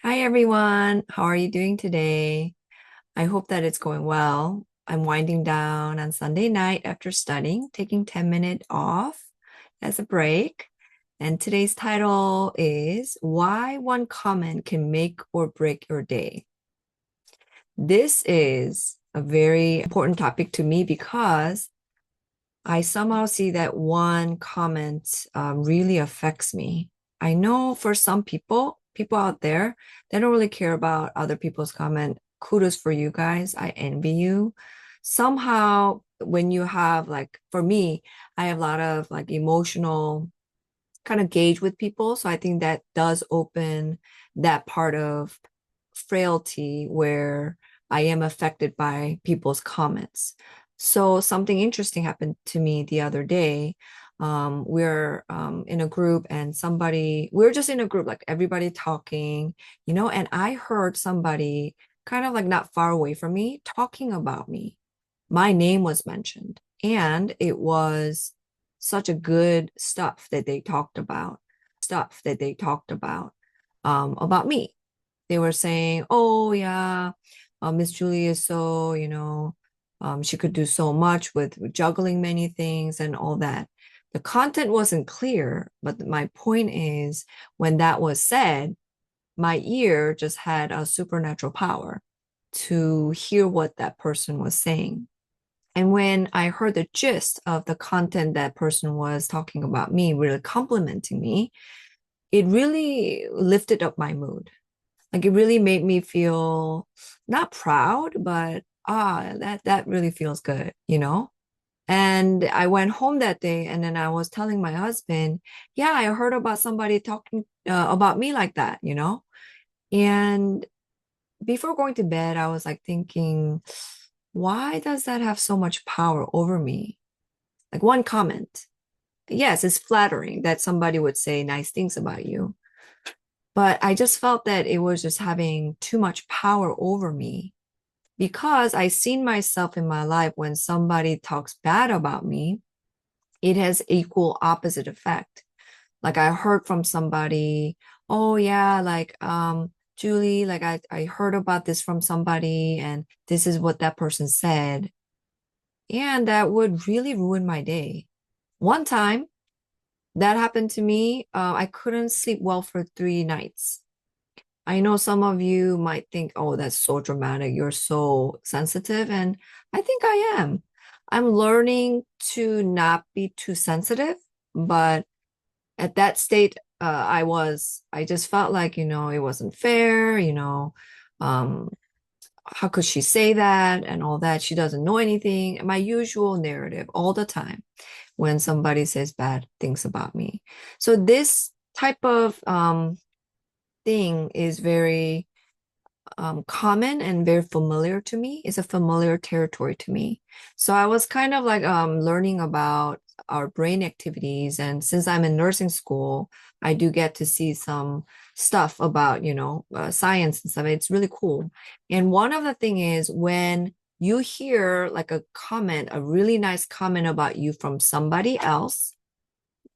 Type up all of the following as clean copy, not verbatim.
Hi everyone, how are you doing today? I hope that it's going well. I'm winding down on Sunday night after studying, taking 10 minutes off as a break. And today's title is Why One Comment Can Make or Break Your Day. This is a very important topic to me because I somehow see that one comment really affects me. I know for some people out there, they don't really care about other people's comment. Kudos for you guys. I envy you. Somehow, when you have like, for me, I have a lot of like emotional kind of gauge with people. So I think that does open that part of frailty where I am affected by people's comments. So something interesting happened to me the other day. We're in a group and we're just in a group, like everybody talking, and I heard somebody kind of like not far away from me talking about me. My name was mentioned, and it was such a good stuff about me. They were saying, "Oh yeah, Miss Julie is so, she could do so much with juggling many things and all that." The content wasn't clear, but my point is, when that was said, my ear just had a supernatural power to hear what that person was saying. And when I heard the gist of the content that person was talking about me, really complimenting me, it really lifted up my mood. Like it really made me feel not proud, but that really feels good. And I went home that day and then I was telling my husband, yeah, I heard about somebody talking about me like that. And before going to bed, I was like thinking, why does that have so much power over me? Like one comment. Yes, it's flattering that somebody would say nice things about you. But I just felt that it was just having too much power over me because I seen myself in my life when somebody talks bad about me, it has equal opposite effect. Like I heard from somebody, oh yeah, like Julie, like I heard about this from somebody and this is what that person said. And that would really ruin my day. One time that happened to me, I couldn't sleep well for 3 nights. I know some of you might think, oh, that's so dramatic. You're so sensitive. And I think I am. I'm learning to not be too sensitive. But at that state, I just felt like, it wasn't fair, um, how could she say that and all that? She doesn't know anything. My usual narrative all the time when somebody says bad things about me. So this type of thing is very common and very familiar to me. It's a familiar territory to me. So I was kind of like learning about our brain activities. And since I'm in nursing school, I do get to see some stuff about, science and stuff. It's really cool. And one of the thing is when you hear like a comment, a really nice comment about you from somebody else,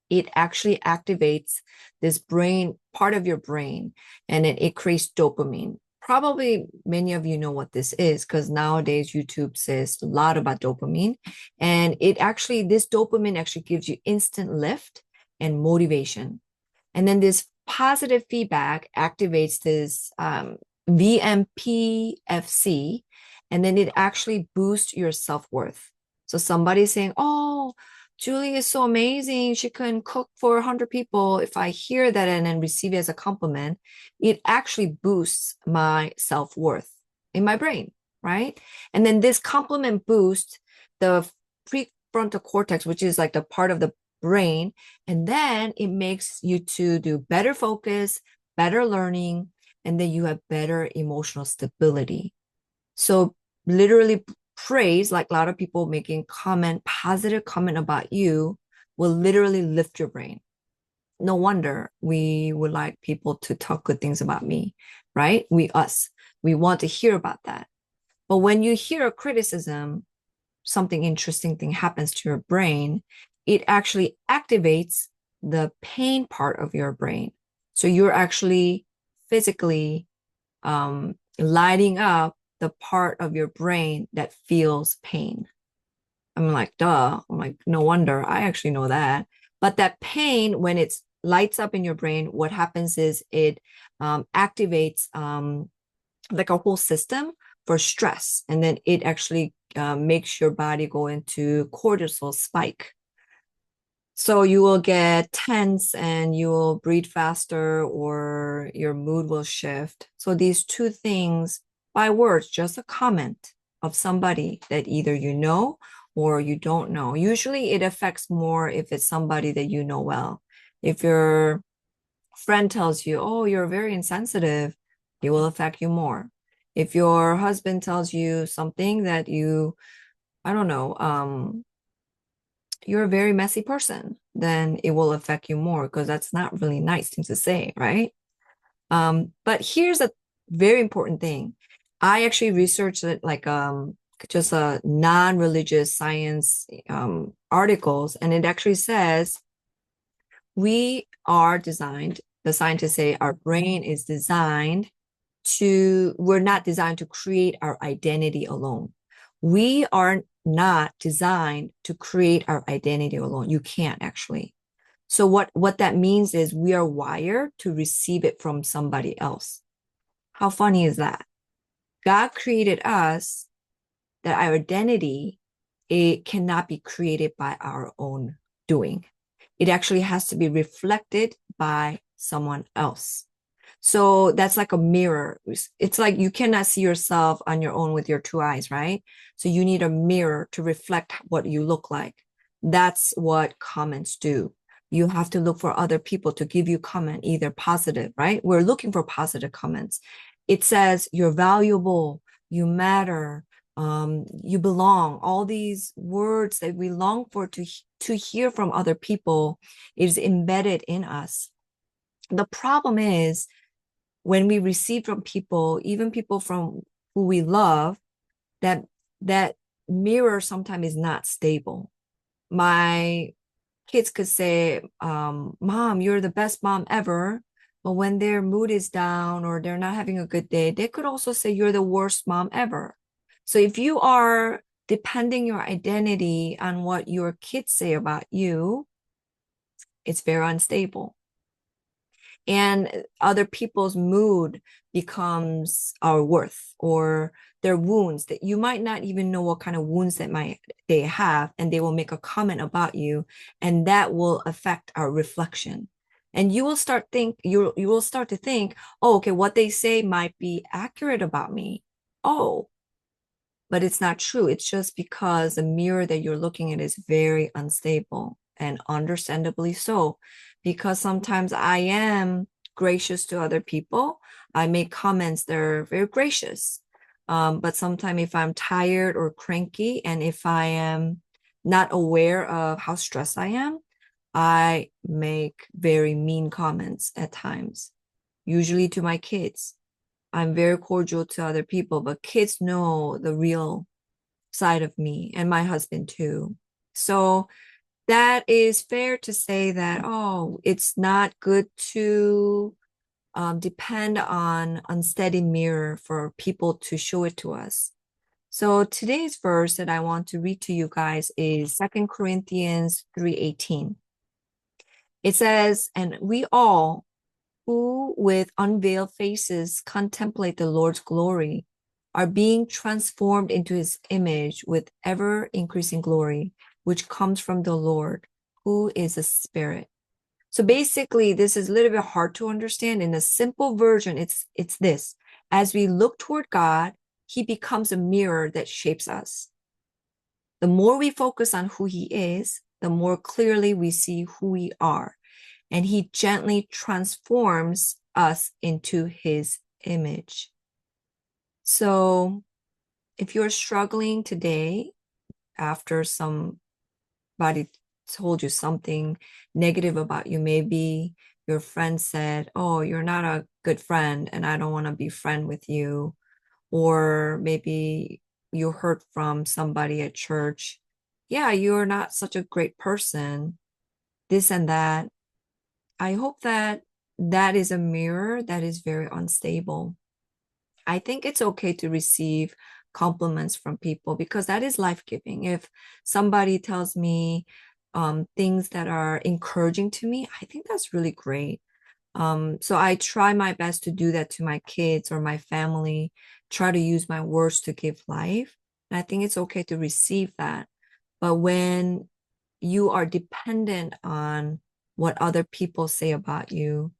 it actually activates this brain part of your brain and it creates dopamine. Probably many of you know what this is because nowadays YouTube says a lot about dopamine. And this dopamine actually gives you instant lift and motivation. And then this positive feedback activates this VMPFC, and then it actually boosts your self-worth. So somebody's saying, oh, Julie is so amazing. She can cook for 100 people. If I hear that and then receive it as a compliment, it actually boosts my self-worth in my brain, right? And then this compliment boosts the prefrontal cortex, which is like the part of the brain, and then it makes you to do better focus, better learning, and then you have better emotional stability. So literally praise, like a lot of people making positive comment about you will literally lift your brain. No wonder we would like people to talk good things about me, right? We want to hear about that. But when you hear a criticism, something interesting thing happens to your brain, it actually activates the pain part of your brain. So you're actually physically lighting up the part of your brain that feels pain. I'm like, duh. I'm like, no wonder. I actually know that. But that pain, when it lights up in your brain, what happens is it activates like a whole system for stress. And then it actually makes your body go into cortisol spike. So you will get tense and you will breathe faster or your mood will shift. So these two things by words, just a comment of somebody that either you know or you don't know. Usually it affects more if it's somebody that you know well. If your friend tells you, oh, you're very insensitive, it will affect you more. If your husband tells you something that you, I don't know, you're a very messy person, then it will affect you more because that's not really nice thing to say, right? But here's a very important thing. I actually researched it like just a non-religious science articles, and it actually says we are designed, the scientists say our brain is designed we're not designed to create our identity alone. We are not designed to create our identity alone. You can't actually. So what that means is we are wired to receive it from somebody else. How funny is that? God created us that our identity, it cannot be created by our own doing. It actually has to be reflected by someone else. So that's like a mirror. It's like you cannot see yourself on your own with your two eyes, right? So you need a mirror to reflect what you look like. That's what comments do. You have to look for other people to give you comment, either positive, right? We're looking for positive comments. It says you're valuable, you matter, you belong. All these words that we long for to hear from other people is embedded in us. The problem is when we receive from people, even people from who we love, that that mirror sometimes is not stable. My kids could say, Mom, you're the best mom ever. But when their mood is down or they're not having a good day, they could also say you're the worst mom ever. So if you are depending your identity on what your kids say about you, it's very unstable. And other people's mood becomes our worth or their wounds that you might not even know what kind of wounds that might they have, and they will make a comment about you, and that will affect our reflection. And you will start to think, oh, okay, what they say might be accurate about me. Oh, but it's not true. It's just because the mirror that you're looking at is very unstable, and understandably so, because sometimes I am gracious to other people. I make comments that are very gracious. But sometimes if I'm tired or cranky, and if I am not aware of how stressed I am, I make very mean comments at times, usually to my kids. I'm very cordial to other people, but kids know the real side of me and my husband too. So that is fair to say that, oh, it's not good to depend on unsteady mirror for people to show it to us. So today's verse that I want to read to you guys is 2 Corinthians 3:18. It says, and we all who with unveiled faces contemplate the Lord's glory are being transformed into his image with ever increasing glory, which comes from the Lord, who is a spirit. So basically, this is a little bit hard to understand. In a simple version, it's this. As we look toward God, he becomes a mirror that shapes us. The more we focus on who he is, the more clearly we see who we are. And he gently transforms us into his image. So if you're struggling today after somebody told you something negative about you, maybe your friend said, oh, you're not a good friend and I don't want to be friend with you. Or maybe you heard from somebody at church, yeah, you're not such a great person, this and that. I hope that that is a mirror that is very unstable. I think it's okay to receive compliments from people because that is life-giving. If somebody tells me things that are encouraging to me, I think that's really great. So I try my best to do that to my kids or my family, try to use my words to give life. And I think it's okay to receive that. But when you are dependent on what other people say about you,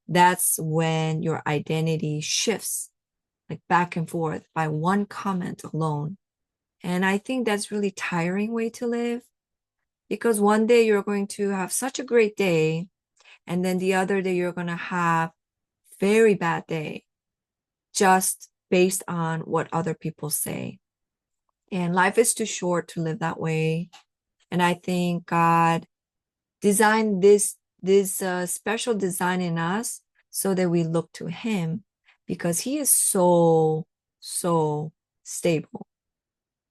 that's when your identity shifts like back and forth by one comment alone. And I think that's really tiring way to live because one day you're going to have such a great day, and then the other day you're going to have very bad day just based on what other people say. And life is too short to live that way. And I think God designed this special design in us so that we look to him because he is so stable.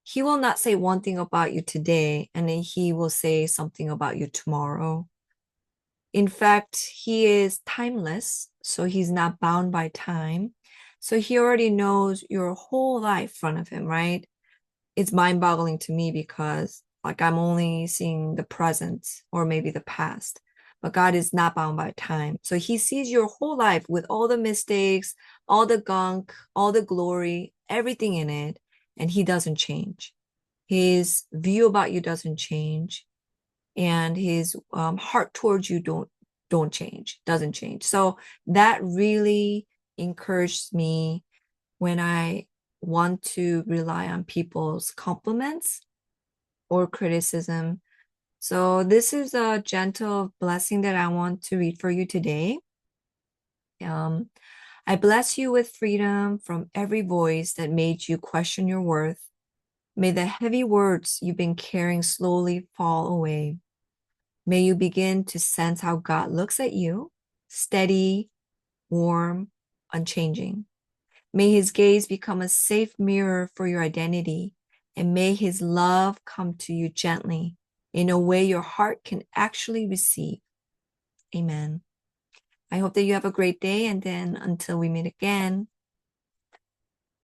He will not say one thing about you today and then he will say something about you tomorrow. In fact, he is timeless, so he's not bound by time. So he already knows your whole life in front of him, right? It's mind-boggling to me because like I'm only seeing the present or maybe the past, but God is not bound by time. So he sees your whole life with all the mistakes, all the gunk, all the glory, everything in it, and he doesn't change. His view about you doesn't change, and his heart towards you don't change, doesn't change. So that really encouraged me when I want to rely on people's compliments or criticism. So this is a gentle blessing that I want to read for you today. Um, I bless you with freedom from every voice that made you question your worth. May the heavy words you've been carrying slowly fall away. May you begin to sense how God looks at you, steady, warm, unchanging. May his gaze become a safe mirror for your identity, and may his love come to you gently in a way your heart can actually receive. Amen. I hope that you have a great day, and then until we meet again,